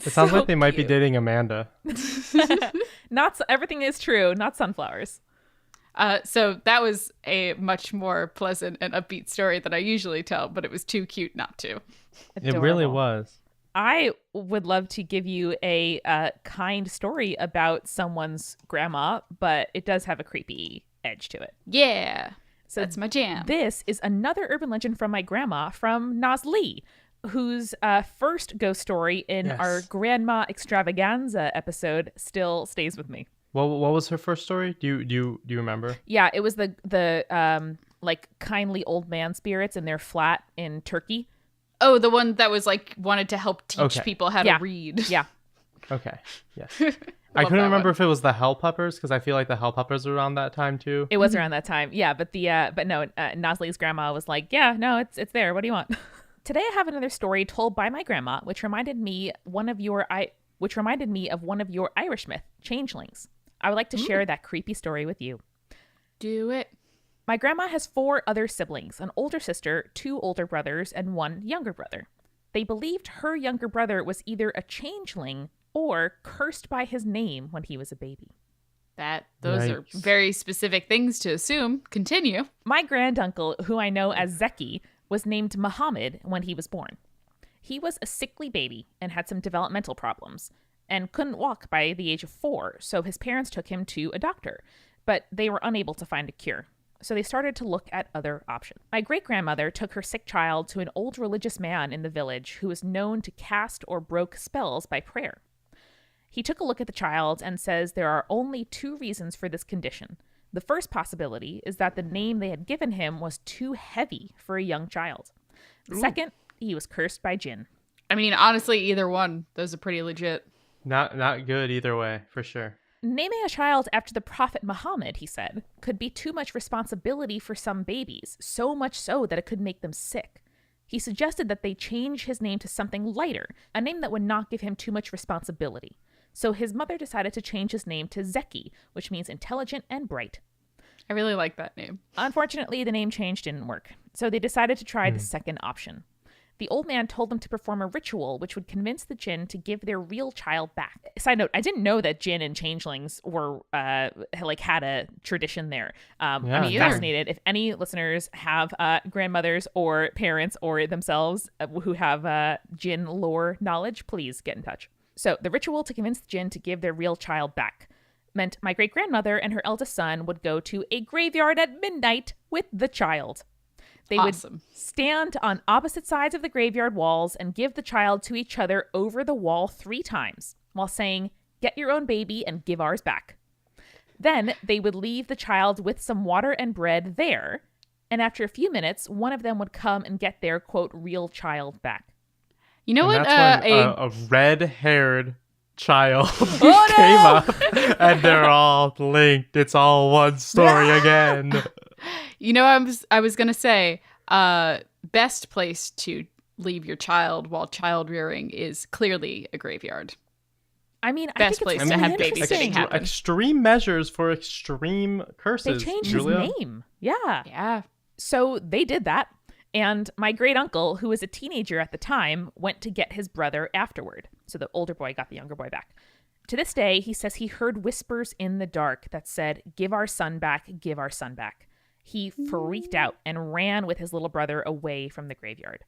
It sounds So like they might be cute. dating Amanda. Everything is true, not sunflowers. So that was a much more pleasant and upbeat story than I usually tell, but it was too cute not to. It really Adorable. was. I would love to give you a kind story about someone's grandma, but it does have a creepy edge to it. Yeah, So that's my jam. This is another urban legend from my grandma, from Naz Lee, whose first ghost story in Yes. our Grandma Extravaganza episode still stays with me. What was her first story? Do you remember? Yeah, it was the like kindly old man spirits in their flat in Turkey. Oh, the one that was like wanted to help teach Okay. people how Yeah. to read. Yeah. Okay. Yes. I Love couldn't that remember one. if it was the Hellpeppers because I feel like the Hellpeppers were around that time too. It was around that time. Yeah, but no, Nosley's grandma was like, yeah, no, it's there. What do you want? Today I have another story told by my grandma, which reminded me of one of your Irish myth, changelings. I would like to share that creepy story with you. Do it. My grandma has 4 other siblings, an older sister, 2 older brothers, and 1 younger brother. They believed her younger brother was either a changeling or cursed by his name when he was a baby. Those are Yikes. very specific things to assume. Continue. My granduncle, who I know as Zeki, was named Muhammad when he was born. He was a sickly baby and had some developmental problems and couldn't walk by the age of 4, so his parents took him to a doctor, but they were unable to find a cure. So they started to look at other options. My great-grandmother took her sick child to an old religious man in the village who was known to cast or broke spells by prayer. He took a look at the child and says there are only 2 reasons for this condition. The first possibility is that the name they had given him was too heavy for a young child. The second, he was cursed by jinn. I mean, honestly, either one. Those are pretty legit. Not good either way, for sure. Naming a child after the Prophet Muhammad, he said, could be too much responsibility for some babies, so much so that it could make them sick. He suggested that they change his name to something lighter, a name that would not give him too much responsibility. So his mother decided to change his name to Zeki, which means intelligent and bright. I really like that name. Unfortunately, the name change didn't work, so they decided to try the second option. The old man told them to perform a ritual which would convince the jinn to give their real child back. Side note, I didn't know that jinn and changelings were had a tradition there. I'm Yeah, neither. fascinated. If any listeners have grandmothers or parents or themselves who have jinn lore knowledge, please get in touch. So the ritual to convince the jinn to give their real child back meant my great-grandmother and her eldest son would go to a graveyard at midnight with the child. They Awesome. would stand on opposite sides of the graveyard walls and give the child to each other over the wall 3 times while saying, "Get your own baby and give ours back." Then they would leave the child with some water and bread there, and after a few minutes, one of them would come and get their, quote, real child back. You know And what? that's when a red-haired child Oh, came no! up, and they're all linked. It's all one story again. You know, I was gonna say, best place to leave your child while child rearing is clearly a graveyard. I mean, I Best think it's place really to have interesting. babysitting happen. Extreme measures for extreme They curses. changed Julia. his name. Yeah. Yeah. So they did that. And my great uncle, who was a teenager at the time, went to get his brother afterward. So the older boy got the younger boy back. To this day, he says he heard whispers in the dark that said, "Give our son back, give our son back." He freaked out and ran with his little brother away from the graveyard.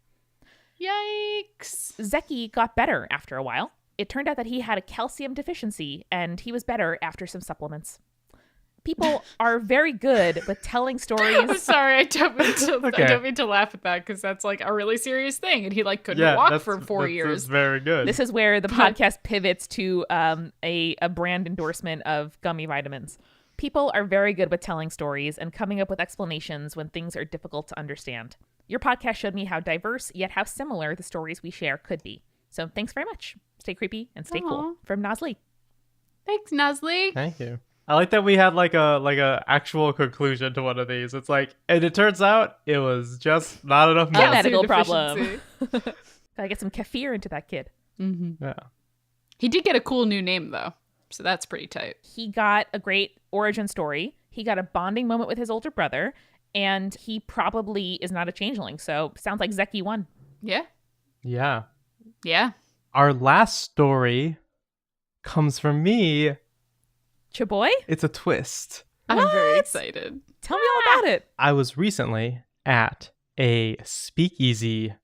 Yikes. Zeki got better after a while. It turned out that he had a calcium deficiency, and he was better after some supplements. People are very good with telling I'm stories. sorry, I don't mean to, Okay. I don't mean to laugh at that because that's like a really serious thing, and he like couldn't walk for 4 years. That's very good. This is where the podcast pivots to a brand endorsement of gummy vitamins. People are very good with telling stories and coming up with explanations when things are difficult to understand. Your podcast showed me how diverse yet how similar the stories we share could be. So thanks very much. Stay creepy and stay Aw. cool. From Nosley. Thanks, Nosley. Thank you. I like that we had like a actual conclusion to one of these. It's like, and it turns out it was just not enough milk. medical Calcium problem. Gotta get some kefir into that kid. Mm-hmm. Yeah. He did get a cool new name though, so that's pretty tight. He got a great origin story. He got a bonding moment with his older brother, and he probably is not a changeling. So sounds like Zeki won. Yeah. Yeah. Yeah. Our last story comes from me. Chaboy? It's a twist. I'm very What? excited. Tell me all about it. I was recently at a speakeasy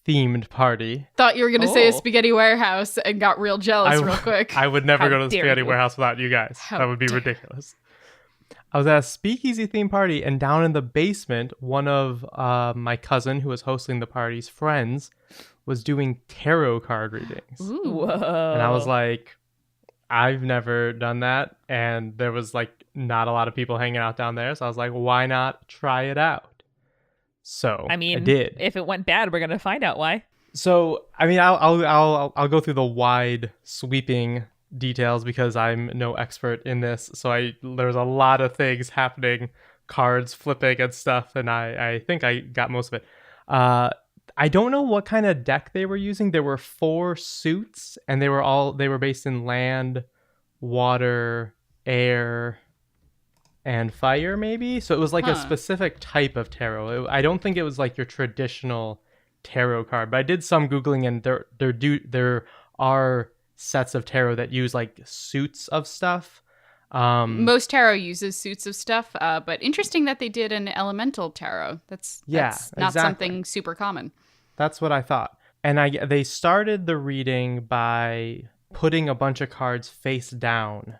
themed party. Thought you were gonna say a Oh. spaghetti warehouse and got real jealous real quick. I would never How go to the dare spaghetti you. warehouse without you guys. How That would be dare- ridiculous. I was at a speakeasy themed party, and down in the basement, one of my cousin who was hosting the party's friends was doing tarot card readings. Ooh. Whoa. And I was like, I've never done that. And there was like not a lot of people hanging out down there. So I was like, why not try it out? So I mean, I did. if it went bad, we're gonna find out why. So I mean, I'll go through the wide sweeping details because I'm no expert in this. So there's a lot of things happening, cards flipping and stuff, and I think I got most of it. I don't know what kind of deck they were using. There were 4 suits, and they were based in land, water, air, and fire, maybe. So it was like a Huh. specific type of tarot. I don't think it was like your traditional tarot card, but I did some googling, and there are sets of tarot that use like suits of stuff. Most tarot uses suits of stuff, but interesting that they did an elemental tarot. That's not exactly. something super common. That's what I thought. And they started the reading by putting a bunch of cards face down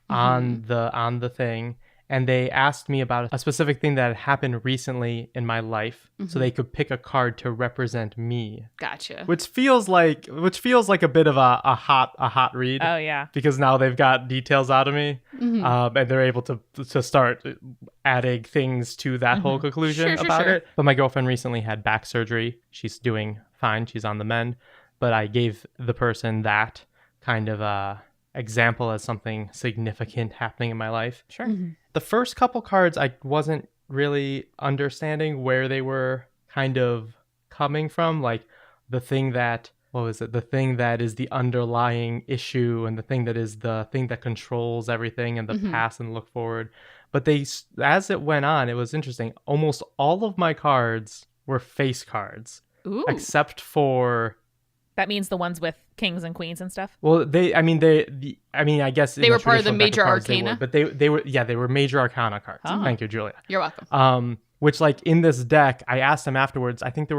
on the thing, and they asked me about a specific thing that had happened recently in my life, so they could pick a card to represent me, Gotcha. which feels like a bit of a hot read. Oh yeah. Because now they've got details out of me, and they're able to start adding things to that whole conclusion Sure, about sure. it. But my girlfriend recently had back surgery. She's doing fine. She's on the mend. But I gave the person that kind of example as something significant happening in my life. Sure. The first couple cards, I wasn't really understanding where they were kind of coming from. Like the thing that, what was it? The thing that is the underlying issue, and the thing that is the thing that controls everything, and the past and look forward. But as it went on, it was interesting. Almost all of my cards were face cards, Ooh. except for, That means the ones with kings and queens and stuff. well, I guess in They the were part of the traditional deck major cards, they arcana? were, but they were major arcana cards. Oh. Thank you, Julia. You're welcome. Which like in this deck, I asked them afterwards. I think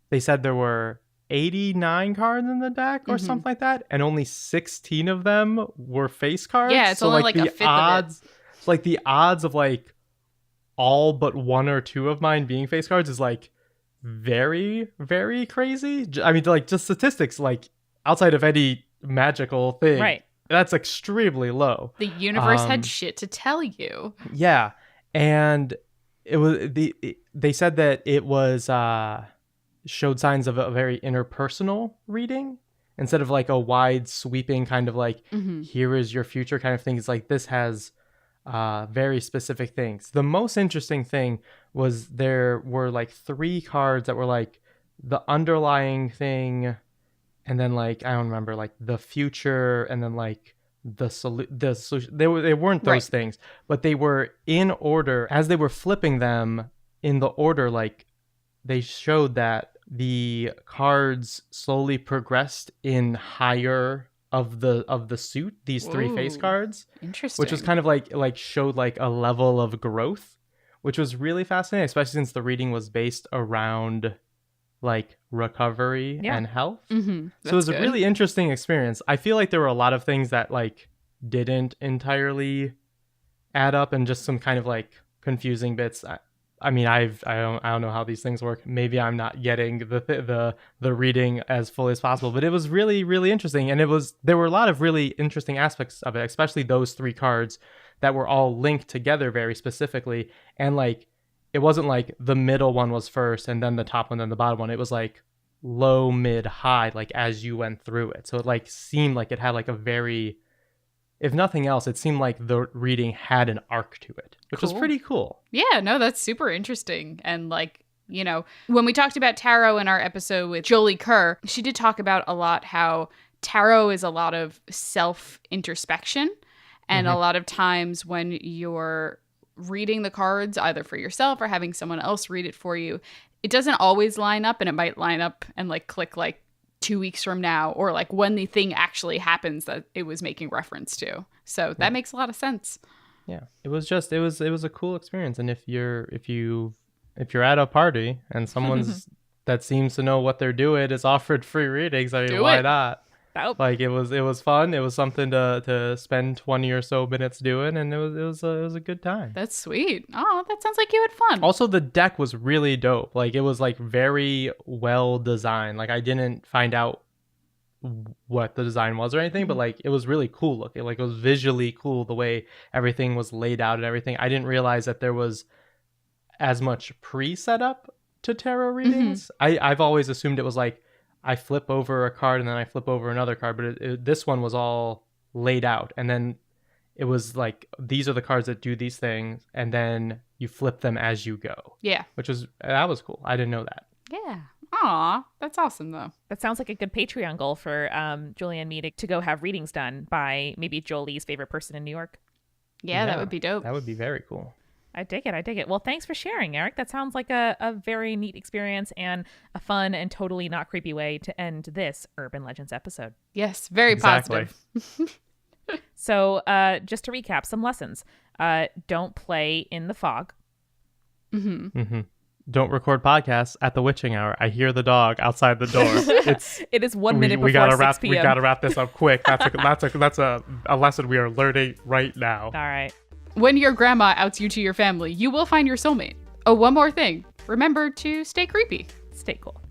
they said there were 89 cards in the deck or something like that, and only 16 of them were face cards. Yeah, it's only like a the fifth of it. odds, like the odds of like all but 1 or 2 of mine being face cards is like very, very crazy. I mean, like just statistics, like outside of any magical thing, Right. That's extremely low. The universe had shit to tell you. Yeah, and it was they said that it was showed signs of a very interpersonal reading instead of like a wide sweeping kind of like here is your future kind of thing. It's like this has very specific things. The most interesting thing was there were like 3 cards that were like the underlying thing, and then like I don't remember, like the future, and then like the solution. They weren't those Right. things, but they were in order as they were flipping them in the order. Like they showed that the cards slowly progressed in higher of the suit, these three face Ooh, cards, Interesting. which was kind of like showed like a level of growth, which was really fascinating, especially since the reading was based around like recovery and health. Mm-hmm. So it was a really interesting experience. I feel like there were a lot of things that like didn't entirely add up and just some kind of like confusing bits. I mean, I don't know how these things work. Maybe I'm not getting the reading as fully as possible, but it was really, really interesting. And there were a lot of really interesting aspects of it, especially those three cards that were all linked together very specifically. And like, it wasn't like the middle one was first and then the top one, then the bottom one. It was like low, mid, high, like as you went through it. So it like seemed like it had like a very, if nothing else, it seemed like the reading had an arc to it, which was pretty cool. Yeah, no, that's super interesting. And like, you know, when we talked about tarot in our episode with Jolie Kerr, she did talk about a lot how tarot is a lot of self-introspection. And a lot of times when you're reading the cards, either for yourself or having someone else read it for you, it doesn't always line up, and it might line up and like click like 2 weeks from now, or like when the thing actually happens that it was making reference to. So that makes a lot of sense. Yeah, it was a cool experience. And if you're at a party and someone's that seems to know what they're doing is offered free readings, I mean, why not? Like it was fun. It was something to spend 20 or so minutes doing, and it was a good time. That's sweet. Oh, that sounds like you had fun. Also, the deck was really dope. Like it was like very well designed. Like I didn't find out what the design was or anything, but like it was really cool looking. Like it was visually cool the way everything was laid out and everything. I didn't realize that there was as much pre-setup to tarot readings. I've always assumed it was like I flip over a card and then I flip over another card, but this one was all laid out, and then it was like these are the cards that do these things, and then you flip them as you go. Yeah, that was cool. I didn't know that. Yeah. Aw, that's awesome though. That sounds like a good Patreon goal for Julie and me to go have readings done by maybe Jolie's favorite person in New York. Yeah, that would be dope. That would be very cool. I dig it. Well, thanks for sharing, Eric. That sounds like a very neat experience and a fun and totally not creepy way to end this Urban Legends episode. Yes, very positive. So just to recap, some lessons. Don't play in the fog. Don't record podcasts at the witching hour. I hear the dog outside the door. It is 1 minute before 6 p.m. We gotta wrap this up quick. That's a lesson we are learning right now. All right. When your grandma outs you to your family, you will find your soulmate. Oh, one more thing. Remember to stay creepy. Stay cool.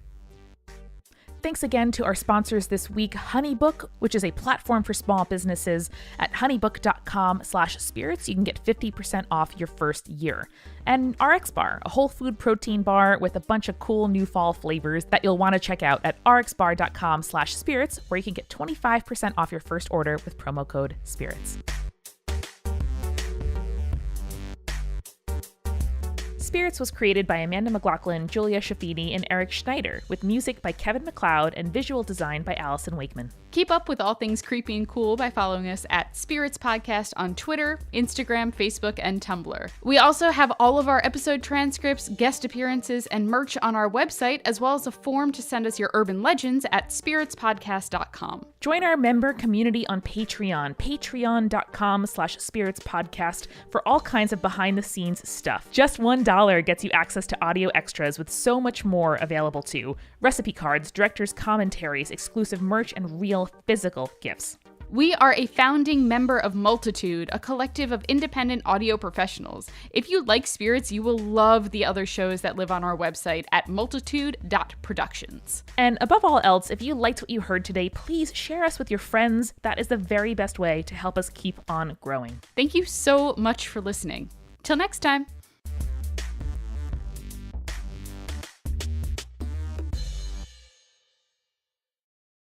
Thanks again to our sponsors this week, HoneyBook, which is a platform for small businesses. At honeybook.com/spirits, you can get 50% off your first year. And RX Bar, a whole food protein bar with a bunch of cool new fall flavors that you'll want to check out at rxbar.com/spirits, where you can get 25% off your first order with promo code SPIRITS. Spirits was created by Amanda McLaughlin, Julia Shafini, and Eric Schneider, with music by Kevin MacLeod and visual design by Allison Wakeman. Keep up with all things creepy and cool by following us at Spirits Podcast on Twitter, Instagram, Facebook, and Tumblr. We also have all of our episode transcripts, guest appearances, and merch on our website, as well as a form to send us your urban legends at spiritspodcast.com. Join our member community on Patreon, patreon.com/spiritspodcast, for all kinds of behind-the-scenes stuff. Just $1 gets you access to audio extras with so much more available too. Recipe cards, director's commentaries, exclusive merch, and real physical gifts. We are a founding member of Multitude, a collective of independent audio professionals. If you like Spirits, you will love the other shows that live on our website at multitude.productions. And above all else, if you liked what you heard today, please share us with your friends. That is the very best way to help us keep on growing. Thank you so much for listening. Till next time.